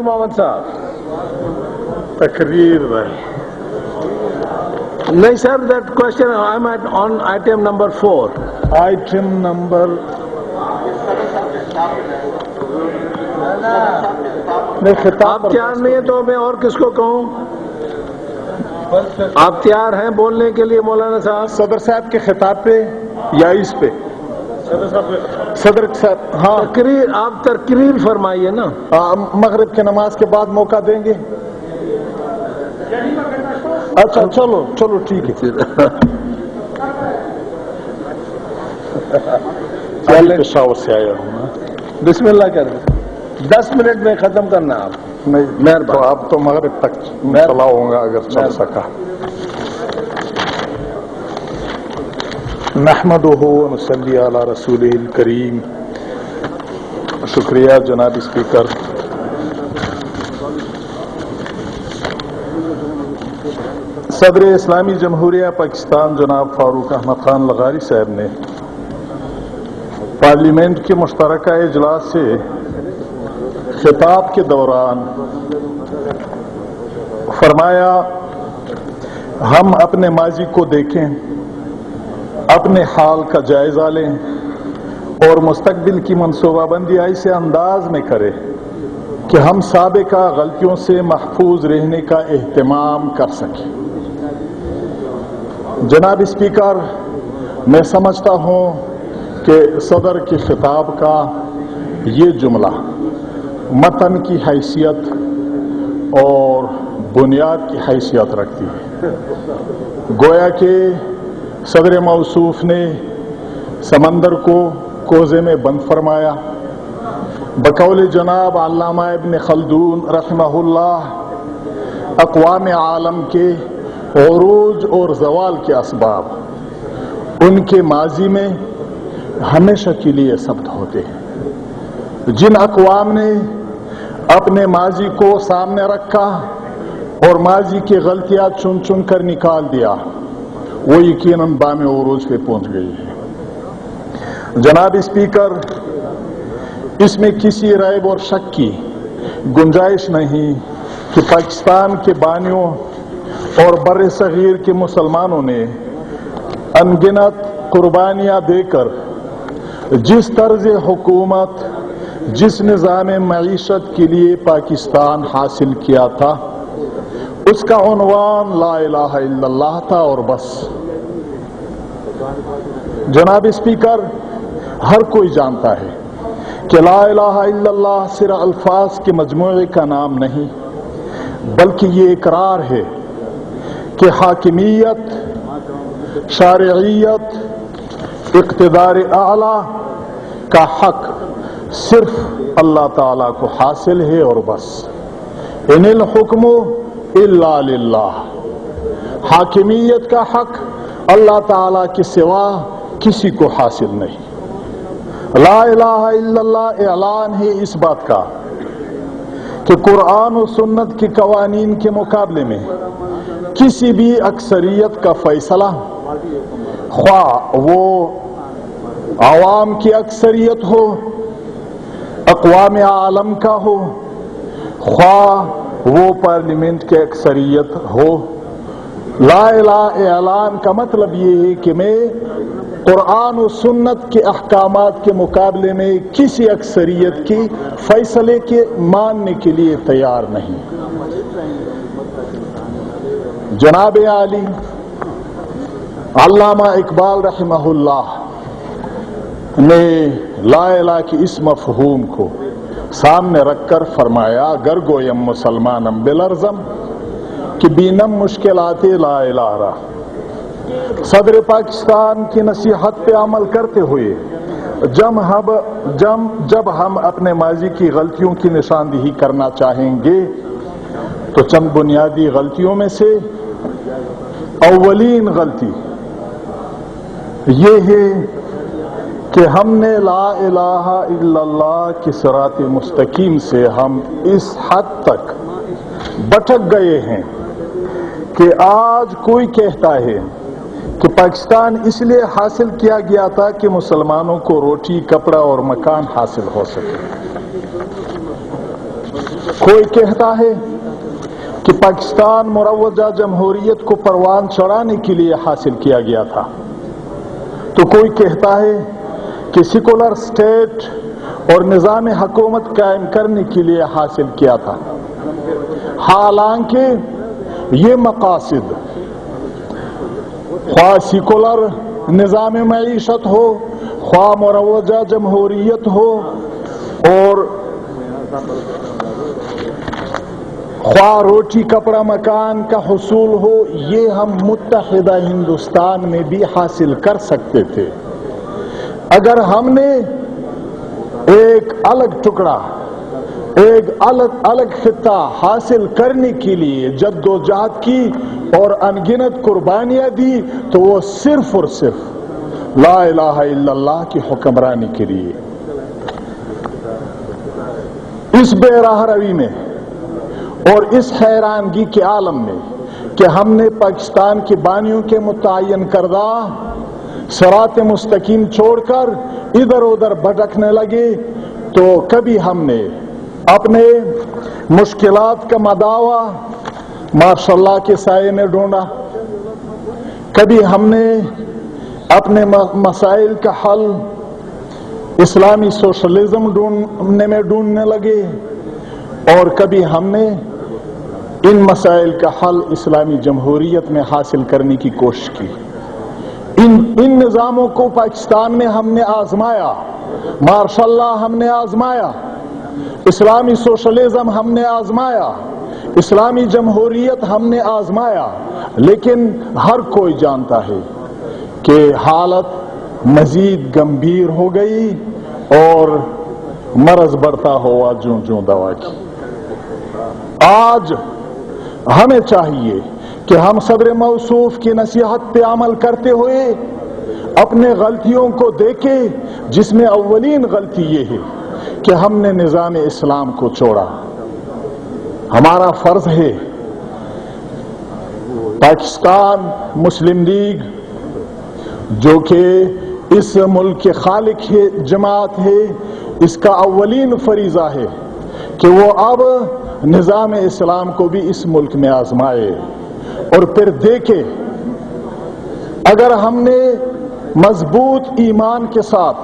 محمد صاحب تقریر رہے نہیں سر that question I am on item number 4 item number میں خطاب آپ تیار نہیں ہیں تو میں اور کس کو کہوں؟ آپ تیار ہیں بولنے کے لیے مولانا صاحب؟ صدر صاحب کے خطاب پہ یا اس پہ؟ صدر صاحب ہاں تقریر آپ تقریر فرمائیے نا. مغرب کی نماز کے بعد موقع دیں گے. اچھا چلو ٹھیک ہے. پشاور سے آیا ہوں. بسم اللہ کر دیں. 10 منٹ میں ختم کرنا آپ. میں تو آپ تو مغرب تک چلا ہوں گا اگر چل سکا. نحمدہ ونصلی علی رسولہ الکریم. شکریہ جناب اسپیکر. صدر اسلامی جمہوریہ پاکستان جناب فاروق احمد خان لغاری صاحب نے پارلیمنٹ کے مشترکہ اجلاس سے خطاب کے دوران فرمایا ہم اپنے ماضی کو دیکھیں، اپنے حال کا جائزہ لیں اور مستقبل کی منصوبہ بندی ایسے انداز میں کریں کہ ہم سابقہ غلطیوں سے محفوظ رہنے کا اہتمام کر سکیں. جناب اسپیکر، میں سمجھتا ہوں کہ صدر کے خطاب کا یہ جملہ متن کی حیثیت اور بنیاد کی حیثیت رکھتی ہے. گویا کہ صدر موصوف نے سمندر کو کوزے میں بند فرمایا. بقول جناب علامہ ابن خلدون رحمہ اللہ، اقوام عالم کے عروج اور زوال کے اسباب ان کے ماضی میں ہمیشہ کے لیے ثبت ہوتے ہیں. جن اقوام نے اپنے ماضی کو سامنے رکھا اور ماضی کی غلطیاں چن چن کر نکال دیا، وہ یقیناً بام عروج پہ پہنچ گئی ہے. جناب اسپیکر، اس میں کسی ریب اور شک کی گنجائش نہیں کہ پاکستان کے بانیوں اور بر صغیر کے مسلمانوں نے انگنت قربانیاں دے کر جس طرز حکومت، جس نظام معیشت کے لیے پاکستان حاصل کیا تھا، اس کا عنوان لا الہ الا اللہ تھا اور بس. جناب اسپیکر، ہر کوئی جانتا ہے کہ لا الہ الا اللہ صرف الفاظ کے مجموعے کا نام نہیں، بلکہ یہ اقرار ہے کہ حاکمیت، شرعیت، اقتدار اعلی کا حق صرف اللہ تعالیٰ کو حاصل ہے اور بس. ان الحکم الا للہ. حاکمیت کا حق اللہ تعالیٰ کے سوا کسی کو حاصل نہیں. لا الہ الا اللہ اعلان ہے اس بات کا کہ قرآن و سنت کے قوانین کے مقابلے میں کسی بھی اکثریت کا فیصلہ، خواہ وہ عوام کی اکثریت ہو، اقوام عالم کا ہو، خواہ وہ پارلیمنٹ کی اکثریت ہو، لا الہ اعلان کا مطلب یہ ہے کہ میں قرآن و سنت کے احکامات کے مقابلے میں کسی اکثریت کی فیصلے کے ماننے کے لیے تیار نہیں. جناب عالی علامہ اقبال رحمہ اللہ نے لا الہ کے اس مفہوم کو سامنے رکھ کر فرمایا گر گویم مسلمانم بلرزم کہ بینم مشکلات لا الہ را. صدر پاکستان کی نصیحت پہ عمل کرتے ہوئے جب ہم اپنے ماضی کی غلطیوں کی نشاندہی کرنا چاہیں گے تو چند بنیادی غلطیوں میں سے اولین غلطی یہ ہے کہ ہم نے لا الہ الا اللہ کی صراط مستقیم سے ہم اس حد تک بھٹک گئے ہیں کہ آج کوئی کہتا ہے کہ پاکستان اس لیے حاصل کیا گیا تھا کہ مسلمانوں کو روٹی، کپڑا اور مکان حاصل ہو سکے، کوئی کہتا ہے کہ پاکستان مروجہ جمہوریت کو پروان چڑھانے کے لیے حاصل کیا گیا تھا، تو کوئی کہتا ہے کہ سیکولر سٹیٹ اور نظام حکومت قائم کرنے کے لیے حاصل کیا تھا۔ حالانکہ یہ مقاصد خواہ سیکولر نظام معیشت ہو، خواہ مروجہ جمہوریت ہو، اور خواہ روٹی کپڑا مکان کا حصول ہو، یہ ہم متحدہ ہندوستان میں بھی حاصل کر سکتے تھے اگر ہم نے ایک الگ ٹکڑا، ایک الگ خطہ حاصل کرنے کے لیے جدوجہد کی اور انگنت قربانیاں دی، تو وہ صرف اور صرف لا الہ الا اللہ کی حکمرانی کے لیے۔ اس بے راہ روی میں اور اس حیرانگی کے عالم میں کہ ہم نے پاکستان کے بانیوں کے متعین کردہ صراط مستقیم چھوڑ کر ادھر ادھر بھٹکنے لگے، تو کبھی ہم نے اپنے مشکلات کا مداوا ماشاء اللہ کے سائے میں ڈھونڈا، کبھی ہم نے اپنے مسائل کا حل اسلامی سوشلزم ڈھونڈنے لگے، اور کبھی ہم نے ان مسائل کا حل اسلامی جمہوریت میں حاصل کرنے کی کوشش کی۔ ان نظاموں کو پاکستان میں ہم نے آزمایا، ماشاء اللہ ہم نے آزمایا، اسلامی سوشلزم ہم نے آزمایا، اسلامی جمہوریت ہم نے آزمایا، لیکن ہر کوئی جانتا ہے کہ حالت مزید گمبھیر ہو گئی اور مرض بڑھتا ہوا جوں جوں دوا کی۔ آج ہمیں چاہیے کہ ہم صدر موصوف کی نصیحت پہ عمل کرتے ہوئے اپنے غلطیوں کو دیکھیں، جس میں اولین غلطی یہ ہے کہ ہم نے نظام اسلام کو چھوڑا۔ ہمارا فرض ہے، پاکستان مسلم لیگ جو کہ اس ملک کے خالق ہے، جماعت ہے، اس کا اولین فریضہ ہے کہ وہ اب نظام اسلام کو بھی اس ملک میں آزمائے اور پھر دیکھے اگر ہم نے مضبوط ایمان کے ساتھ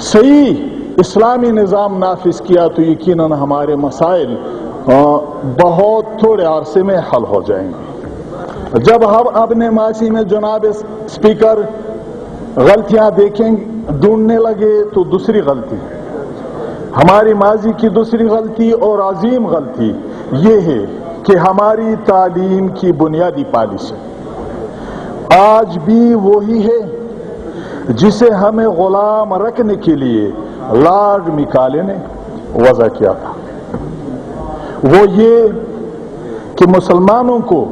صحیح اسلامی نظام نافذ کیا تو یقیناً ہمارے مسائل بہت تھوڑے عرصے میں حل ہو جائیں گے۔ جب ہم اپنے ماضی میں جناب اسپیکر غلطیاں دیکھیں ڈھونڈنے لگے تو دوسری غلطی، ہماری ماضی کی دوسری غلطی اور عظیم غلطی یہ ہے کہ ہماری تعلیم کی بنیادی پالیسی آج بھی وہی ہے جسے ہمیں غلام رکھنے کے لیے لارڈ میکالے نے وضع کیا تھا۔ وہ یہ کہ مسلمانوں کو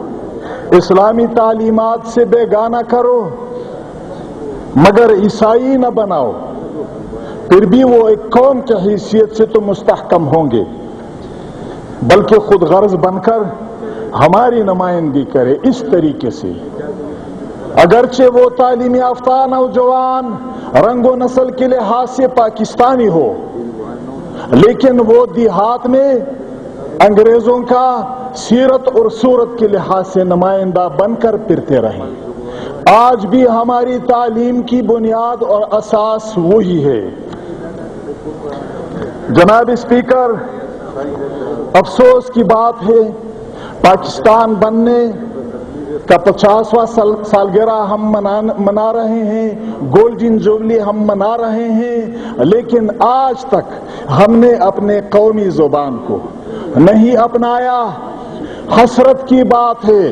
اسلامی تعلیمات سے بیگانہ کرو مگر عیسائی نہ بناؤ، پھر بھی وہ ایک قوم کی حیثیت سے تو مستحکم ہوں گے، بلکہ خود غرض بن کر ہماری نمائندگی کرے اس طریقے سے۔ اگرچہ وہ تعلیم یافتہ نوجوان رنگ و نسل کے لحاظ سے پاکستانی ہو، لیکن وہ دیہات میں انگریزوں کا سیرت اور صورت کے لحاظ سے نمائندہ بن کر پھرتے رہیں۔ آج بھی ہماری تعلیم کی بنیاد اور اساس وہی ہے۔ جناب اسپیکر، افسوس کی بات ہے پاکستان بننے کا 50واں سالگرہ ہم منا رہے ہیں، گولڈن جوبلی ہم منا رہے ہیں، لیکن آج تک ہم نے اپنے قومی زبان کو نہیں اپنایا۔ حسرت کی بات ہے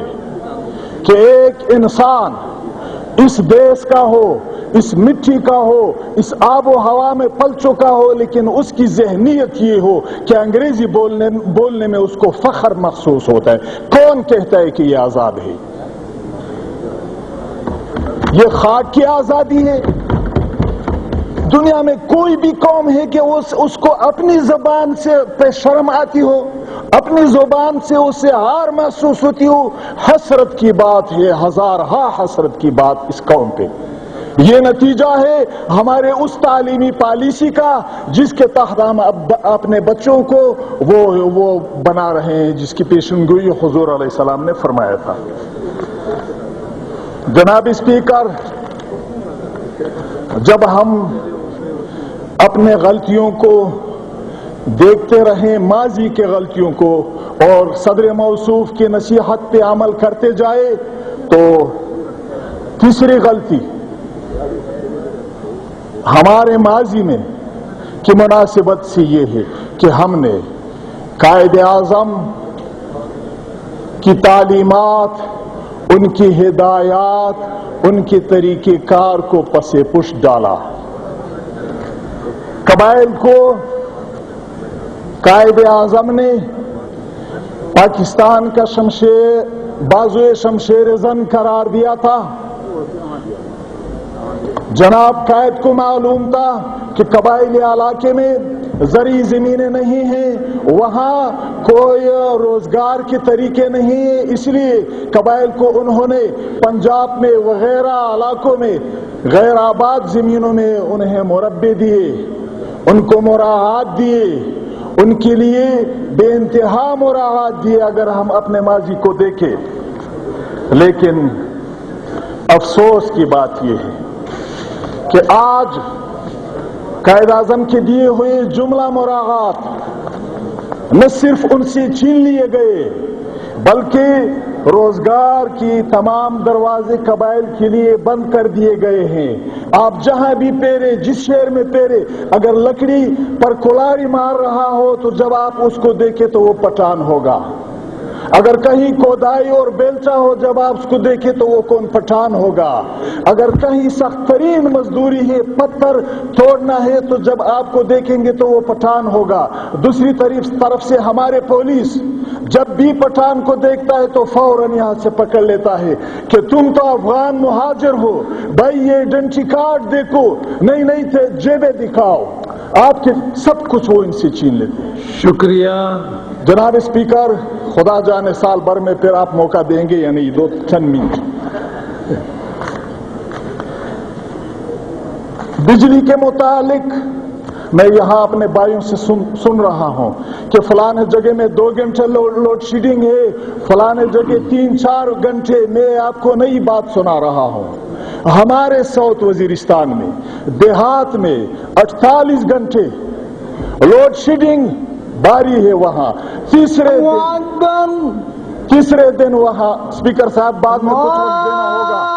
کہ ایک انسان اس دیش کا ہو، اس مٹی کا ہو، اس آب و ہوا میں پل چکا ہو، لیکن اس کی ذہنیت یہ ہو کہ انگریزی بولنے میں اس کو فخر محسوس ہوتا ہے۔ کون کہتا ہے کہ یہ آزاد ہے؟ یہ خاک کی آزادی ہے۔ دنیا میں کوئی بھی قوم ہے کہ اس کو اپنی زبان سے پہ شرم آتی ہو، اپنی زبان سے اسے ہار محسوس ہوتی ہو؟ حسرت کی بات ہے، ہزارہا حسرت کی بات اس قوم پہ یہ نتیجہ ہے ہمارے اس تعلیمی پالیسی کا جس کے تحت ہم اپنے بچوں کو وہ بنا رہے ہیں، جس کی پیشنگوئی حضور علیہ السلام نے فرمایا تھا۔ جناب اسپیکر، جب ہم اپنے غلطیوں کو دیکھتے رہیں، ماضی کے غلطیوں کو، اور صدر موصوف کی نصیحت پہ عمل کرتے جائے، تو تیسری غلطی ہمارے ماضی میں کی مناسبت سے یہ ہے کہ ہم نے قائد اعظم کی تعلیمات، ان کی ہدایات، ان کے طریقہ کار کو پس پش ڈالا۔ قبائل کو قائد اعظم نے پاکستان کا بازوئے شمشیر زن قرار دیا تھا۔ جناب قائد کو معلوم تھا کہ قبائلی علاقے میں زرعی زمینیں نہیں ہیں، وہاں کوئی روزگار کے طریقے نہیں ہیں، اس لیے قبائل کو انہوں نے پنجاب میں وغیرہ علاقوں میں غیر آباد زمینوں میں انہیں مربے دیے، ان کو مراعات دیے، ان کے لیے بے انتہا مراعات دیے اگر ہم اپنے ماضی کو دیکھیں۔ لیکن افسوس کی بات یہ ہے کہ آج قائد اعظم کے دیے ہوئے جملہ مراعات نہ صرف ان سے چھین لیے گئے بلکہ روزگار کی تمام دروازے قبائل کے لیے بند کر دیے گئے ہیں۔ آپ جہاں بھی پیرے، جس شہر میں پیرے، اگر لکڑی پر کلہاڑی مار رہا ہو تو جب آپ اس کو دیکھیں تو وہ پٹھان ہوگا، اگر کہیں کودائی اور بیلچا ہو جب آپ اس کو دیکھیں تو وہ کون پٹھان ہوگا، اگر کہیں سخت ترین مزدوری ہے، پتھر توڑنا ہے تو جب آپ کو دیکھیں گے تو وہ پٹھان ہوگا۔ دوسری طرف سے ہمارے پولیس جب بھی پٹھان کو دیکھتا ہے تو فوراً یہاں سے پکڑ لیتا ہے کہ تم تو افغان مہاجر ہو، بھائی یہ آئیڈینٹی کارڈ دیکھو، نہیں تھے جیبیں دکھاؤ، آپ کے سب کچھ وہ ان سے چھین لیتے ہیں۔ شکریہ جناب اسپیکر، خدا جانے سال بھر میں پھر آپ موقع دیں گے یا نہیں، 2-3 منٹ۔ بجلی کے متعلق میں یہاں اپنے بھائیوں سے سن رہا ہوں کہ فلانے جگہ میں 2 گھنٹے لوڈ شیڈنگ ہے، فلانے جگہ 3-4 گھنٹے۔ میں آپ کو نئی بات سنا رہا ہوں، ہمارے ساؤتھ وزیرستان میں دیہات میں 48 گھنٹے لوڈ شیڈنگ باری ہے۔ وہاں تیسرے دن وہاں اسپیکر صاحب بعد میں کچھ وقت دینا ہوگا۔